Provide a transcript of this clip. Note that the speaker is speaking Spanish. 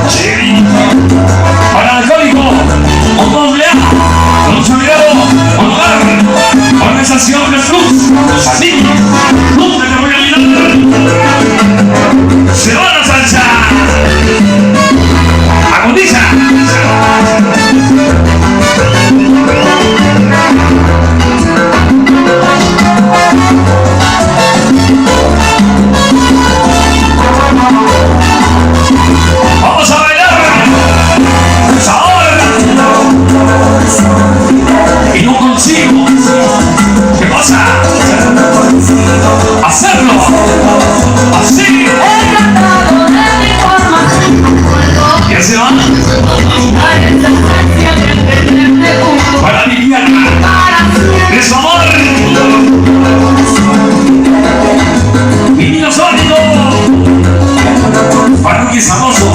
Sí. Para alcohólico, un doble A, con un familiado, hogar, organización Jesús, así, nunca te voy a olvidar. Se va la salsa. Agondiza. Vamos a bailar. Sabor. Y no consigo. ¿Qué pasa? Hacerlo. Así. ¿Qué se va? Para Viviana. De su amor. Y niño sólido. Para un guisamoso.